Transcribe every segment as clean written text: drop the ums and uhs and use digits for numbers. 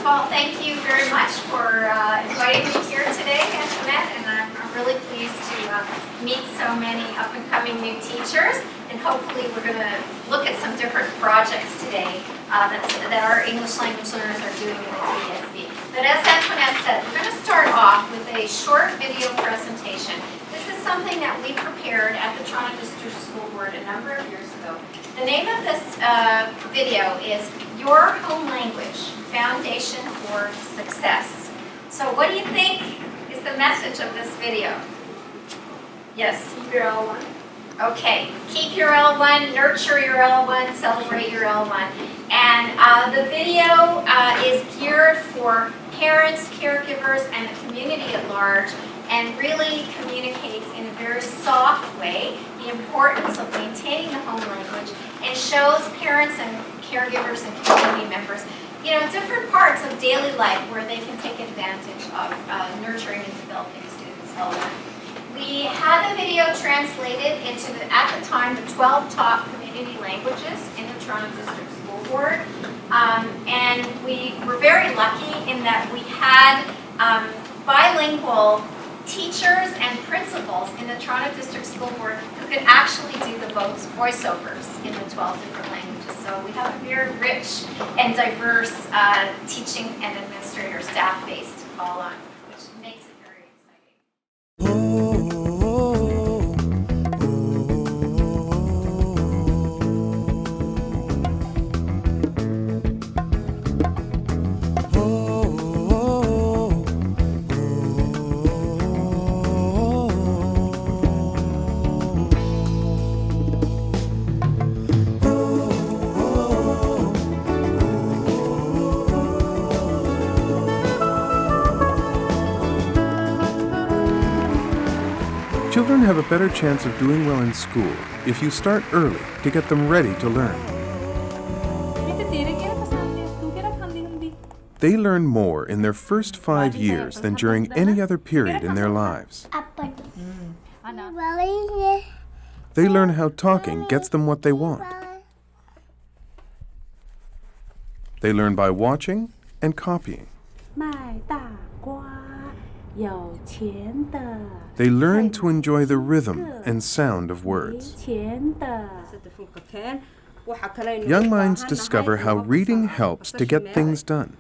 all, thank you very much for inviting me here today, Antoinette, and I'm really pleased to meet so many up-and-coming new teachers, and hopefully we're going to look at some different projects today that our English language learners are doing in the TSB. But as Antoinette said, we're going to start off with a short video presentation. This is something that we prepared at the Toronto District School Board a number of years ago. The name of this video is Your Home Language, Foundation for Success. So what do you think is the message of this video? Yes? Keep your L1. Okay, keep your L1, nurture your L1, celebrate your L1. And the video is geared for parents, caregivers, and the community at large, and really communicates in a very soft way the importance of maintaining the home language, and shows parents and caregivers and community members, different parts of daily life where they can take advantage of nurturing and developing students' L1. We had the video translated into, at the time, the 12 top community languages in the Toronto District School Board. And we were very lucky in that we had bilingual teachers and principals in the Toronto District School Board who could actually do the voiceovers in the 12 different languages. So we have a very rich and diverse teaching and administrator staff base to call on, which makes it very exciting. Children have a better chance of doing well in school if you start early to get them ready to learn. They learn more in their first 5 years than during any other period in their lives. They learn how talking gets them what they want. They learn by watching and copying. They learn to enjoy the rhythm and sound of words. Young minds discover how reading helps to get things done.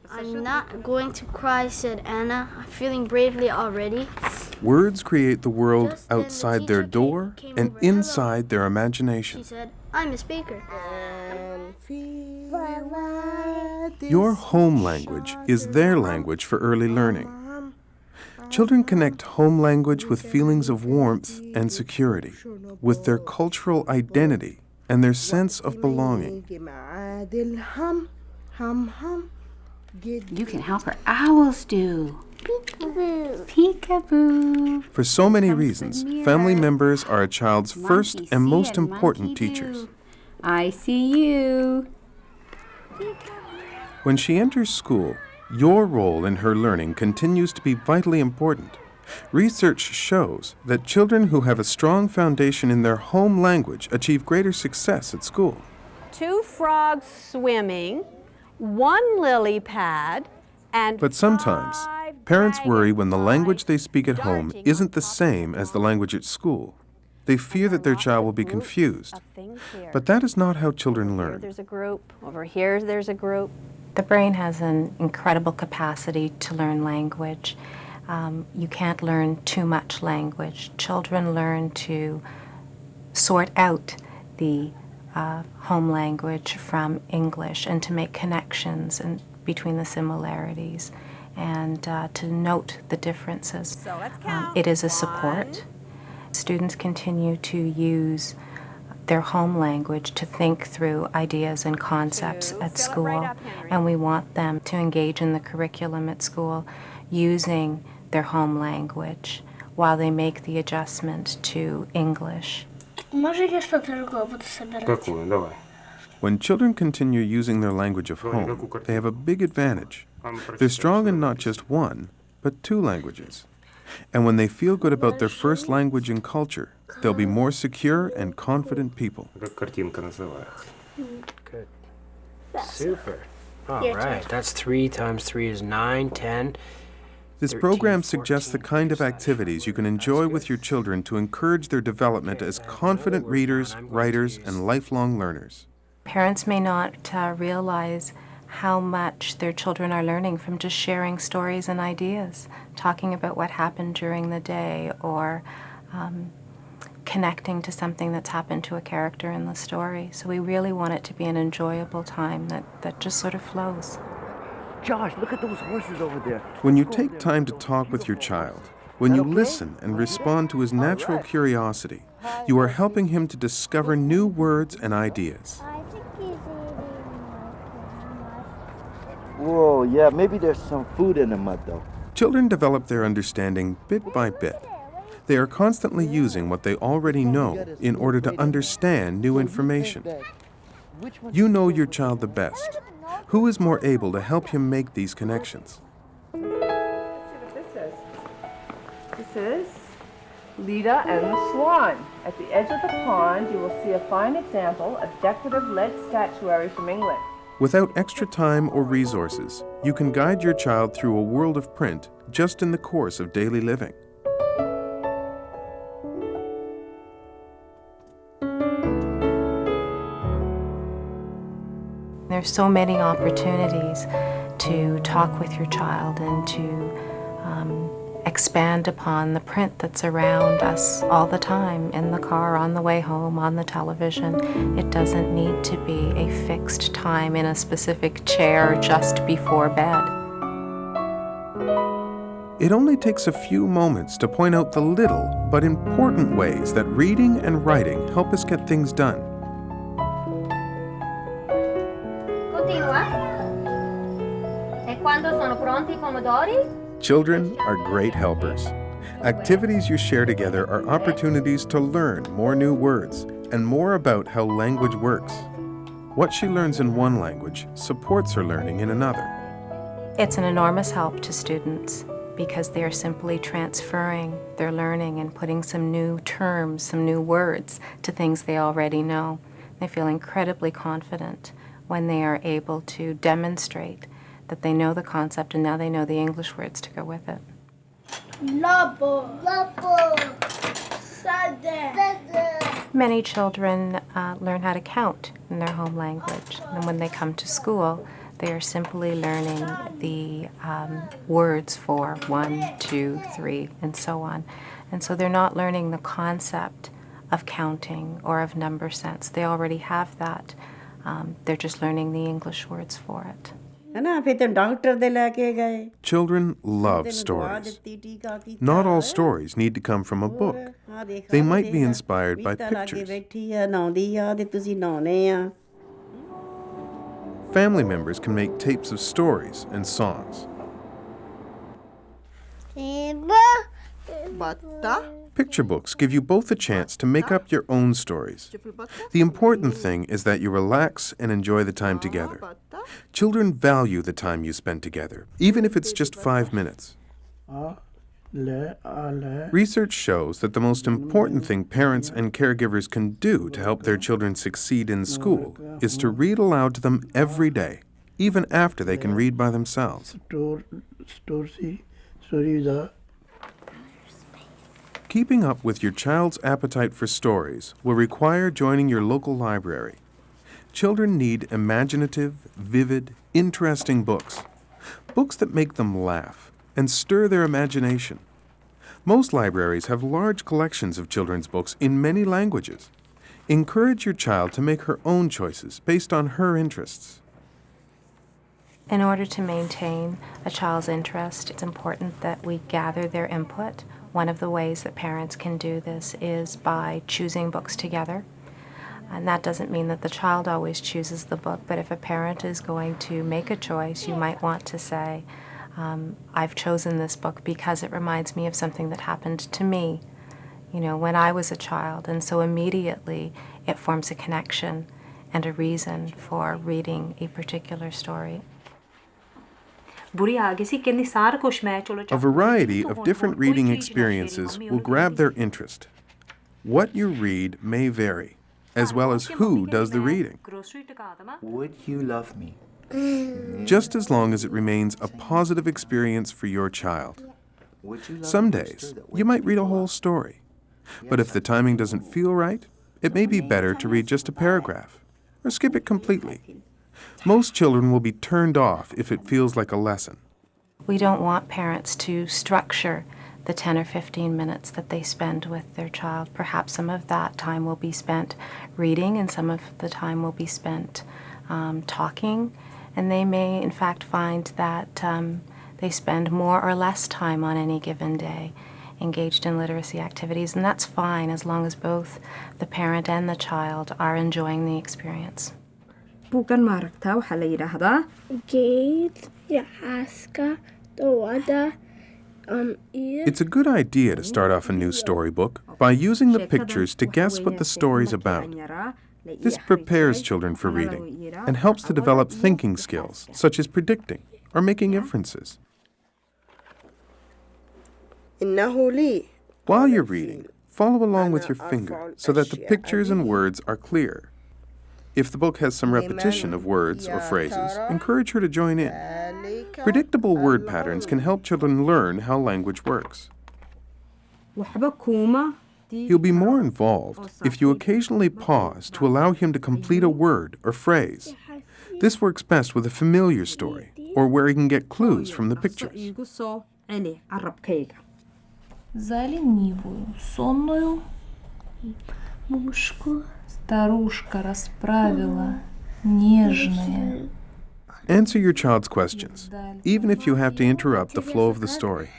I'm not going to cry, said Anna, feeling bravely already. Words create the world outside their door and inside their imagination. She said, I'm a speaker. Your home language is their language for early learning. Children connect home language with feelings of warmth and security, with their cultural identity and their sense of belonging. You can help her owls do. Peekaboo. Peekaboo. For so many reasons, family members are a child's first and most important teachers. I see you. When she enters school, your role in her learning continues to be vitally important. Research shows that children who have a strong foundation in their home language achieve greater success at school. 2 frogs swimming, 1 lily pad, and But sometimes, parents worry when the language they speak at home isn't the same as the language at school. They fear that their child will be confused. But that is not how children learn. There's a group. Over here, there's a group. The brain has an incredible capacity to learn language. You can't learn too much language. Children learn to sort out the home language from English and to make connections between the similarities and to note the differences. So let's count. It is a support. Students continue to use their home language to think through ideas and concepts at school, and we want them to engage in the curriculum at school using their home language while they make the adjustment to English. When children continue using their language of home, they have a big advantage. They're strong in not just one, but 2 languages. And when they feel good about their first language and culture, they'll be more secure and confident people. Good. Super. All right. That's 3 times 3 is 9, 10. This 13, program suggests the 14, kind of 15. activities you can enjoy with your children to encourage their development as confident readers, writers, and lifelong learners. Parents may not realize how much their children are learning from just sharing stories and ideas, talking about what happened during the day, or connecting to something that's happened to a character in the story. So we really want it to be an enjoyable time that just sort of flows. Josh, look at those horses over there. When you take time to talk with your child, when you listen and respond to his natural curiosity, you are helping him to discover new words and ideas. Whoa, yeah, maybe there's some food in the mud though. Children develop their understanding bit by bit. They are constantly using what they already know in order to understand new information. You know your child the best. Who is more able to help him make these connections? Let's see what this is. This is Leda and the Swan. At the edge of the pond, you will see a fine example of decorative lead statuary from England. Without extra time or resources, you can guide your child through a world of print just in the course of daily living. There's so many opportunities to talk with your child and to expand upon the print that's around us all the time, in the car, on the way home, on the television. It doesn't need to be a fixed time in a specific chair just before bed. It only takes a few moments to point out the little but important ways that reading and writing help us get things done. Continua. E quando sono pronti i pomodori? Children are great helpers. Activities you share together are opportunities to learn more new words and more about how language works. What she learns in one language supports her learning in another. It's an enormous help to students because they are simply transferring their learning and putting some new terms, some new words to things they already know. They feel incredibly confident when they are able to demonstrate that they know the concept and now they know the English words to go with it. Many children learn how to count in their home language, and when they come to school, they are simply learning the words for 1, 2, 3, and so on. And so they're not learning the concept of counting or of number sense. They already have that. They're just learning the English words for it. Children love stories. Not all stories need to come from a book. They might be inspired by pictures. Family members can make tapes of stories and songs. Picture books give you both a chance to make up your own stories. The important thing is that you relax and enjoy the time together. Children value the time you spend together, even if it's just 5 minutes. Research shows that the most important thing parents and caregivers can do to help their children succeed in school is to read aloud to them every day, even after they can read by themselves. Keeping up with your child's appetite for stories will require joining your local library. Children need imaginative, vivid, interesting books. Books that make them laugh and stir their imagination. Most libraries have large collections of children's books in many languages. Encourage your child to make her own choices based on her interests. In order to maintain a child's interest, it's important that we gather their input. One of the ways that parents can do this is by choosing books together. And that doesn't mean that the child always chooses the book, but if a parent is going to make a choice, you might want to say, I've chosen this book because it reminds me of something that happened to me, when I was a child. And so immediately it forms a connection and a reason for reading a particular story. A variety of different reading experiences will grab their interest. What you read may vary, as well as who does the reading, Would you love me? just as long as it remains a positive experience for your child. Would you love Some me? days, you might read a whole story, but if the timing doesn't feel right, it may be better to read just a paragraph, or skip it completely. Most children will be turned off if it feels like a lesson. We don't want parents to structure the 10 or 15 minutes that they spend with their child. Perhaps some of that time will be spent reading and some of the time will be spent talking. And they may, in fact, find that they spend more or less time on any given day engaged in literacy activities. And that's fine as long as both the parent and the child are enjoying the experience. bukan maaragtaa waxaa la yidhaahdaa geed iyo xaaska dawada It's a good idea to start off a new storybook by using the pictures to guess what the story's about. This prepares children for reading and helps to develop thinking skills, such as predicting or making inferences. While you're reading, follow along with your finger so that the pictures and words are clear. If the book has some repetition of words or phrases, encourage her to join in. Predictable word patterns can help children learn how language works. He'll be more involved if you occasionally pause to allow him to complete a word or phrase. This works best with a familiar story or where he can get clues from the pictures. За ленивую, сонную мушку старушка расправила, нежная. Answer your child's questions, even if you have to interrupt the flow of the story.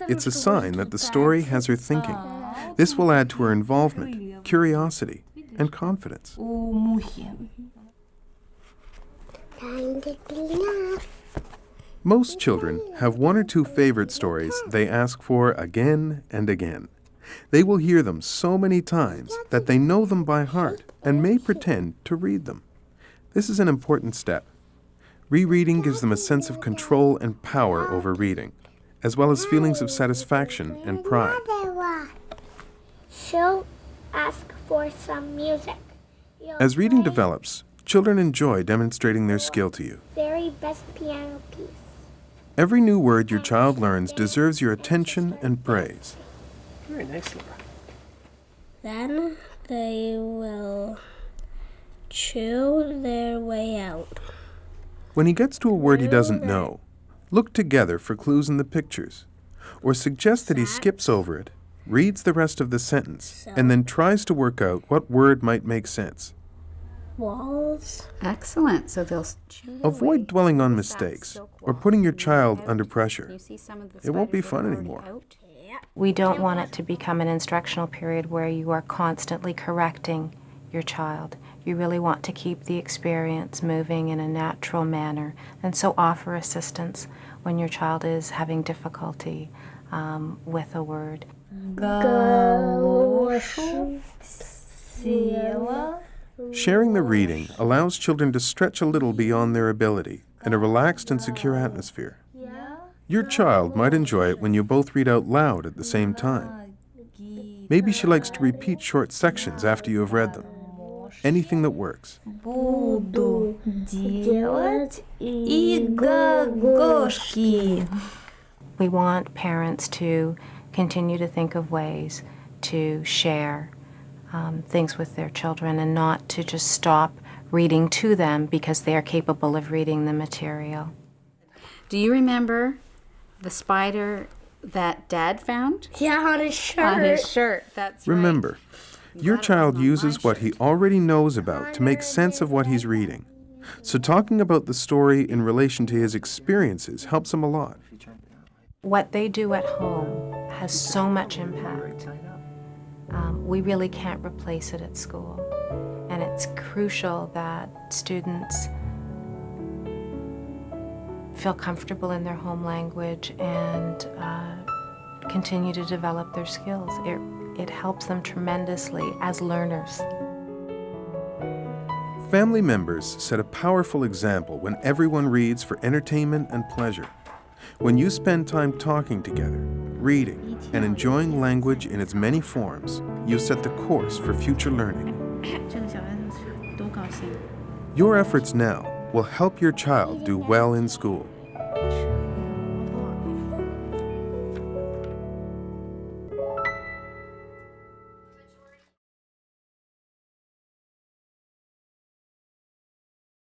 It's a sign that the story has her thinking. This will add to her involvement, curiosity, and confidence. У мухи. Most children have one or two favorite stories they ask for again and again. They will hear them so many times that they know them by heart and may pretend to read them. This is an important step. Rereading gives them a sense of control and power over reading, as well as feelings of satisfaction and pride. She'll ask for some music. As reading develops, children enjoy demonstrating their skill to you. Very best piano piece. Every new word your child learns deserves your attention and praise. Very nice, Laura. Then they will chew their way out. When he gets to a word he doesn't know, look together for clues in the pictures, or suggest that he skips over it, reads the rest of the sentence, and then tries to work out what word might make sense. Walls. Excellent. So they'll Avoid dwelling on mistakes or putting your child under pressure. It won't be fun anymore. We don't want it to become an instructional period where you are constantly correcting your child. You really want to keep the experience moving in a natural manner, and so offer assistance when your child is having difficulty with a word. Sharing the reading allows children to stretch a little beyond their ability in a relaxed and secure atmosphere. Your child might enjoy it when you both read out loud at the same time. Maybe she likes to repeat short sections after you have read them. Anything that works. Буду делать игогошки. We want parents to continue to think of ways to share things with their children and not to just stop reading to them because they are capable of reading the material. Do you remember the spider that Dad found? Yeah, on his shirt. On his shirt, that's right. Remember, your child uses what he already knows about to make sense of what he's reading. So talking about the story in relation to his experiences helps him a lot. What they do at home has so much impact. We really can't replace it at school. And it's crucial that students feel comfortable in their home language and continue to develop their skills. It helps them tremendously as learners. Family members set a powerful example when everyone reads for entertainment and pleasure. When you spend time talking together, reading, and enjoying language in its many forms, you set the course for future learning. Your efforts now will help your child do well in school.